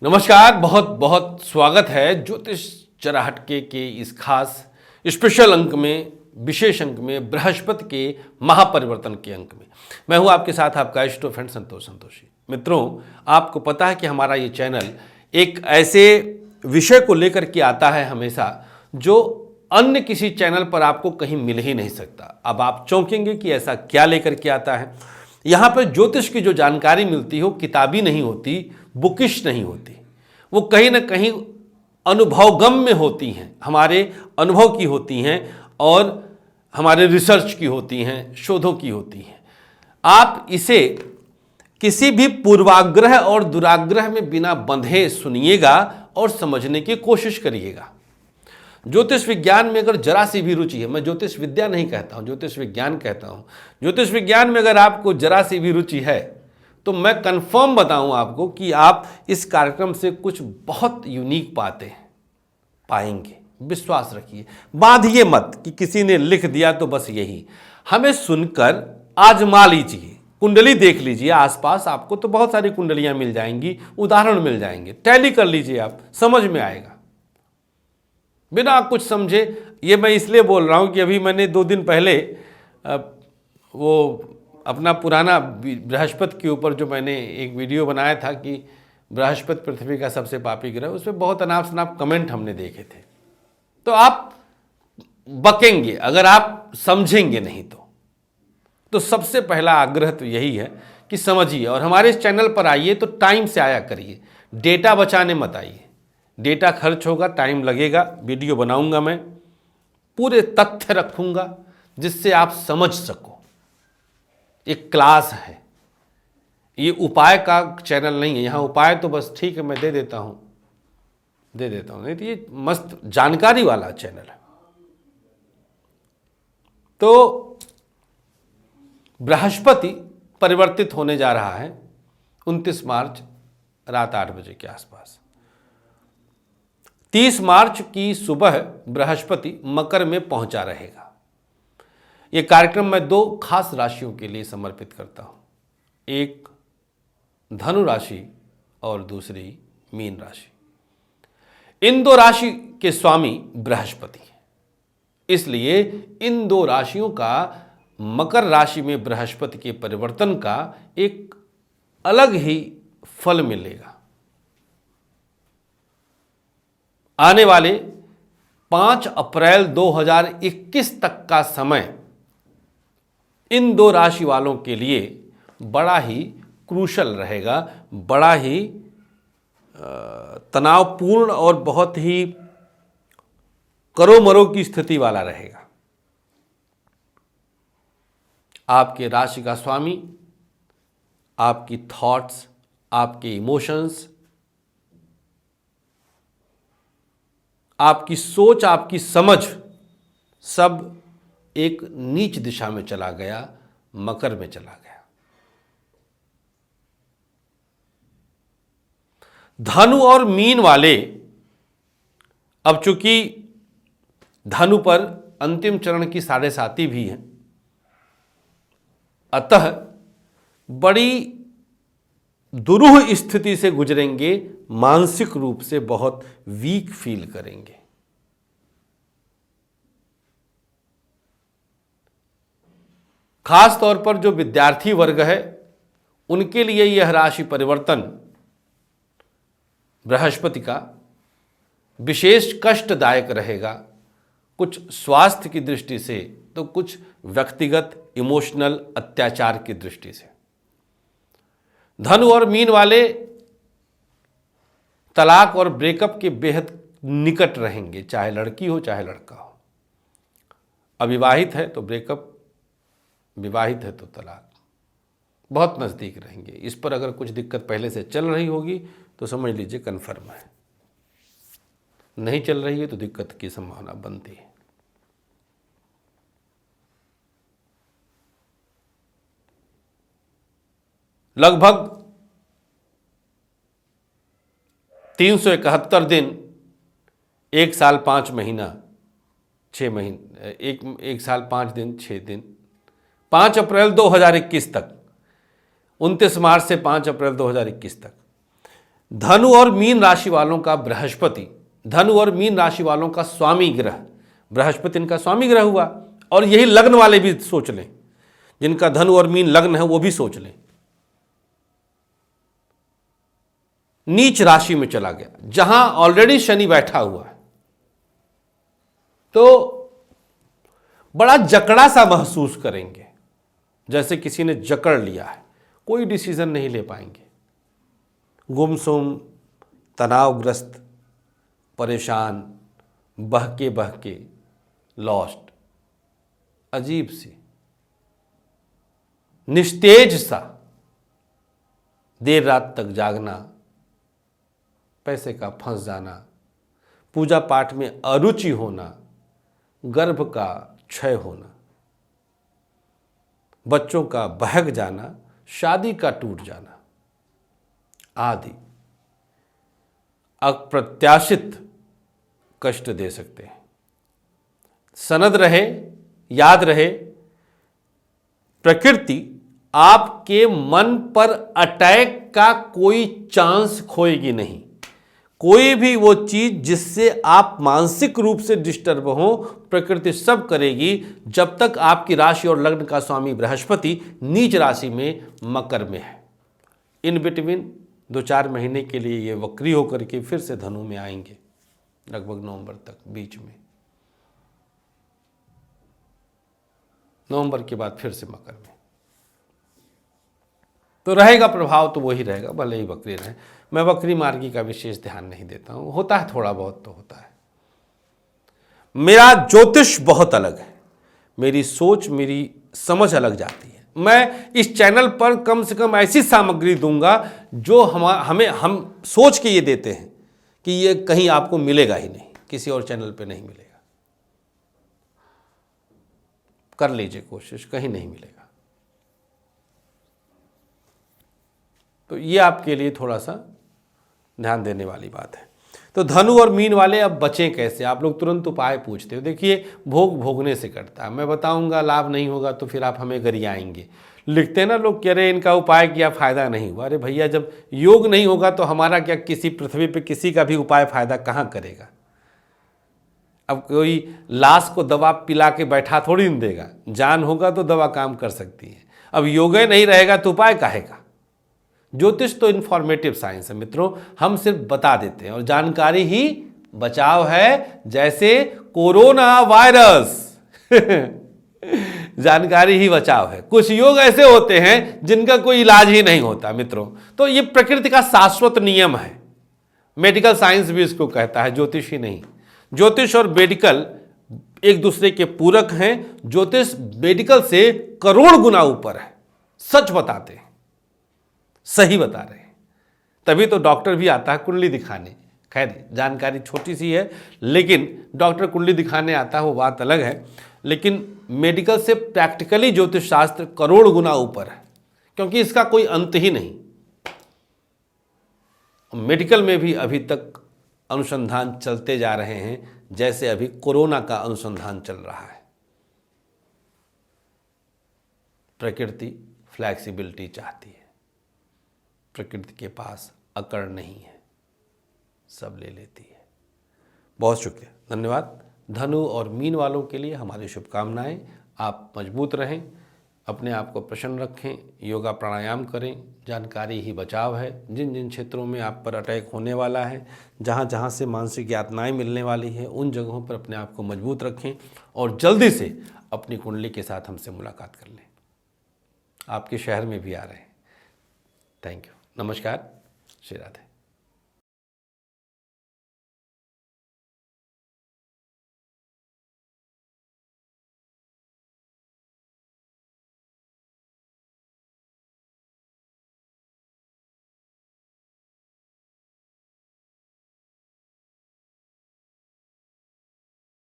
नमस्कार, बहुत बहुत स्वागत है ज्योतिष जरा हटके के इस खास स्पेशल अंक में, विशेष अंक में, बृहस्पति के महापरिवर्तन के अंक में। मैं हूं आपके साथ आपका इष्ट फ्रेंड संतोषी। मित्रों, आपको पता है कि हमारा ये चैनल एक ऐसे विषय को लेकर के आता है हमेशा जो अन्य किसी चैनल पर आपको कहीं मिल ही नहीं सकता। अब आप चौंकेंगे कि ऐसा क्या लेकर के आता है। यहाँ पर ज्योतिष की जो जानकारी मिलती है वो किताबी नहीं होती, बुकिश नहीं होती, वो कहीं ना कहीं अनुभवगम्य होती हैं, हमारे अनुभव की होती हैं और हमारे रिसर्च की होती हैं, शोधों की होती हैं। आप इसे किसी भी पूर्वाग्रह और दुराग्रह में बिना बंधे सुनिएगा और समझने की कोशिश करिएगा। ज्योतिष विज्ञान में अगर जरा सी भी रुचि है, मैं ज्योतिष विद्या नहीं कहता हूँ, ज्योतिष विज्ञान कहता हूँ, ज्योतिष विज्ञान में अगर आपको जरा सी भी रुचि है तो मैं कंफर्म बताऊं आपको कि आप इस कार्यक्रम से कुछ बहुत यूनिक बातें पाएंगे। विश्वास रखिए, बांधिए मत कि किसी ने लिख दिया तो बस यही। हमें सुनकर आजमा लीजिए, कुंडली देख लीजिए आसपास, आपको तो बहुत सारी कुंडलियां मिल जाएंगी, उदाहरण मिल जाएंगे, टैली कर लीजिए, आप समझ में आएगा बिना कुछ समझे। ये मैं इसलिए बोल रहा हूं कि अभी मैंने 2 दिन पहले वो अपना पुराना बृहस्पति के ऊपर जो मैंने एक वीडियो बनाया था कि बृहस्पति पृथ्वी का सबसे पापी ग्रह, उसमें बहुत अनाप शनाप कमेंट हमने देखे थे। तो आप बकेंगे अगर आप समझेंगे नहीं तो सबसे पहला आग्रह तो यही है कि समझिए और हमारे इस चैनल पर आइए तो टाइम से आया करिए, डेटा बचाने मत आइए। डेटा खर्च होगा, टाइम लगेगा, वीडियो बनाऊंगा, मैं पूरे तथ्य रखूंगा जिससे आप समझ सको। एक क्लास है, ये उपाय का चैनल नहीं है। यहाँ उपाय तो बस ठीक है मैं दे देता हूँ, नहीं तो ये मस्त जानकारी वाला चैनल है। तो बृहस्पति परिवर्तित होने जा रहा है 29 मार्च रात 8 बजे के आसपास। 30 मार्च की सुबह बृहस्पति मकर में पहुंचा रहेगा। यह कार्यक्रम मैं 2 खास राशियों के लिए समर्पित करता हूं, एक धनु राशि और दूसरी मीन राशि। इन 2 राशि के स्वामी बृहस्पति हैं, इसलिए इन 2 राशियों का मकर राशि में बृहस्पति के परिवर्तन का एक अलग ही फल मिलेगा। आने वाले 5 अप्रैल 2021 तक का समय इन 2 राशि वालों के लिए बड़ा ही क्रूशल रहेगा, बड़ा ही तनावपूर्ण और बहुत ही करो मरो की स्थिति वाला रहेगा। आपके राशि का स्वामी आपकी थॉट्स, आपके इमोशंस, आपकी सोच, आपकी समझ सब एक नीच दिशा में चला गया, मकर में चला गया। धनु और मीन वाले, अब चूंकि धनु पर अंतिम चरण की 7.5 भी है, अतः बड़ी दुरूह स्थिति से गुजरेंगे, मानसिक रूप से बहुत वीक फील करेंगे। खास तौर पर जो विद्यार्थी वर्ग है उनके लिए यह राशि परिवर्तन बृहस्पति का विशेष कष्टदायक रहेगा, कुछ स्वास्थ्य की दृष्टि से तो कुछ व्यक्तिगत इमोशनल अत्याचार की दृष्टि से। धनु और मीन वाले तलाक और ब्रेकअप के बेहद निकट रहेंगे, चाहे लड़की हो चाहे लड़का हो। अविवाहित है तो ब्रेकअप, विवाहित है तो तलाक, बहुत नज़दीक रहेंगे। इस पर अगर कुछ दिक्कत पहले से चल रही होगी तो समझ लीजिए कन्फर्म है, नहीं चल रही है तो दिक्कत की संभावना बनती है। लगभग 371 दिन, 1 साल 5 महीना 6 महीने, एक साल 5 दिन 6 दिन, 5 अप्रैल 2021 तक, 29 मार्च से 5 अप्रैल 2021 तक धनु और मीन राशि वालों का बृहस्पति, धनु और मीन राशि वालों का स्वामी ग्रह बृहस्पति इनका स्वामी ग्रह हुआ। और यही लग्न वाले भी सोच लें, जिनका धनु और मीन लग्न है वो भी सोच लें, नीच राशि में चला गया जहां ऑलरेडी शनि बैठा हुआ है। तो बड़ा जकड़ा सा महसूस करेंगे, जैसे किसी ने जकड़ लिया है, कोई डिसीजन नहीं ले पाएंगे, गुमसुम, तनावग्रस्त, परेशान, बहके लॉस्ट, अजीब सी, निस्तेज सा, देर रात तक जागना, पैसे का फंस जाना, पूजा पाठ में अरुचि होना, गर्भ का क्षय होना, बच्चों का बहक जाना, शादी का टूट जाना आदि अप्रत्याशित कष्ट दे सकते हैं। सनद रहे, याद रहे, प्रकृति आपके मन पर अटैक का कोई चांस खोएगी नहीं। कोई भी वो चीज जिससे आप मानसिक रूप से डिस्टर्ब हो, प्रकृति सब करेगी जब तक आपकी राशि और लग्न का स्वामी बृहस्पति नीच राशि में मकर में है। इन बिटवीन 2-4 महीने के लिए ये वक्री होकर के फिर से धनु में आएंगे, लगभग नवंबर तक, बीच में नवंबर के बाद फिर से मकर में। तो रहेगा प्रभाव तो वही रहेगा, भले ही वक्री रहे। मैं वक्री मार्गी का विशेष ध्यान नहीं देता हूं, होता है थोड़ा बहुत तो होता है। मेरा ज्योतिष बहुत अलग है, मेरी सोच, मेरी समझ अलग जाती है। मैं इस चैनल पर कम से कम ऐसी सामग्री दूंगा जो हम सोच के ये देते हैं कि ये कहीं आपको मिलेगा ही नहीं, किसी और चैनल पे नहीं मिलेगा। कर लीजिए कोशिश, कहीं नहीं मिलेगा। तो ये आपके लिए थोड़ा सा ध्यान देने वाली बात है। तो धनु और मीन वाले अब बचें कैसे? आप लोग तुरंत उपाय पूछते हो। देखिए, भोग भोगने से कटता है। मैं बताऊंगा, लाभ नहीं होगा तो फिर आप हमें गरियाएंगे। लिखते हैं ना लोग, कह रहे इनका उपाय किया फायदा नहीं हुआ। अरे भैया, जब योग नहीं होगा तो हमारा क्या, किसी पृथ्वी पे किसी का भी उपाय फायदा कहाँ करेगा? अब कोई लाश को दवा पिला के बैठा थोड़ी नहीं देगा, जान होगा तो दवा काम कर सकती है। अब योग नहीं रहेगा तो उपाय काहे का? ज्योतिष तो इन्फॉर्मेटिव साइंस है मित्रों, हम सिर्फ बता देते हैं, और जानकारी ही बचाव है। जैसे कोरोना वायरस जानकारी ही बचाव है। कुछ योग ऐसे होते हैं जिनका कोई इलाज ही नहीं होता मित्रों। तो ये प्रकृति का शाश्वत नियम है। मेडिकल साइंस भी इसको कहता है, ज्योतिष ही नहीं। ज्योतिष और मेडिकल एक दूसरे के पूरक हैं। ज्योतिष मेडिकल से करोड़ गुना ऊपर है। सच बताते हैं, सही बता रहे हैं। तभी तो डॉक्टर भी आता है कुंडली दिखाने। खैर, जानकारी छोटी सी है, लेकिन डॉक्टर कुंडली दिखाने आता है, वो बात अलग है। लेकिन मेडिकल से प्रैक्टिकली ज्योतिष शास्त्र करोड़ गुना ऊपर है, क्योंकि इसका कोई अंत ही नहीं। मेडिकल में भी अभी तक अनुसंधान चलते जा रहे हैं, जैसे अभी कोरोना का अनुसंधान चल रहा है। प्रकृति फ्लैक्सिबिलिटी चाहती है, प्रकृति के पास अकड़ नहीं है, सब ले लेती है। बहुत शुक्रिया, धन्यवाद। धनु और मीन वालों के लिए हमारी शुभकामनाएं। आप मजबूत रहें, अपने आप को प्रसन्न रखें, योगा प्राणायाम करें। जानकारी ही बचाव है। जिन जिन क्षेत्रों में आप पर अटैक होने वाला है, जहाँ जहाँ से मानसिक यातनाएं मिलने वाली हैं, उन जगहों पर अपने आप को मजबूत रखें और जल्दी से अपनी कुंडली के साथ हमसे मुलाकात कर लें। आपके शहर में भी आ रहे हैं। थैंक यू, नमस्कार, श्री राधे।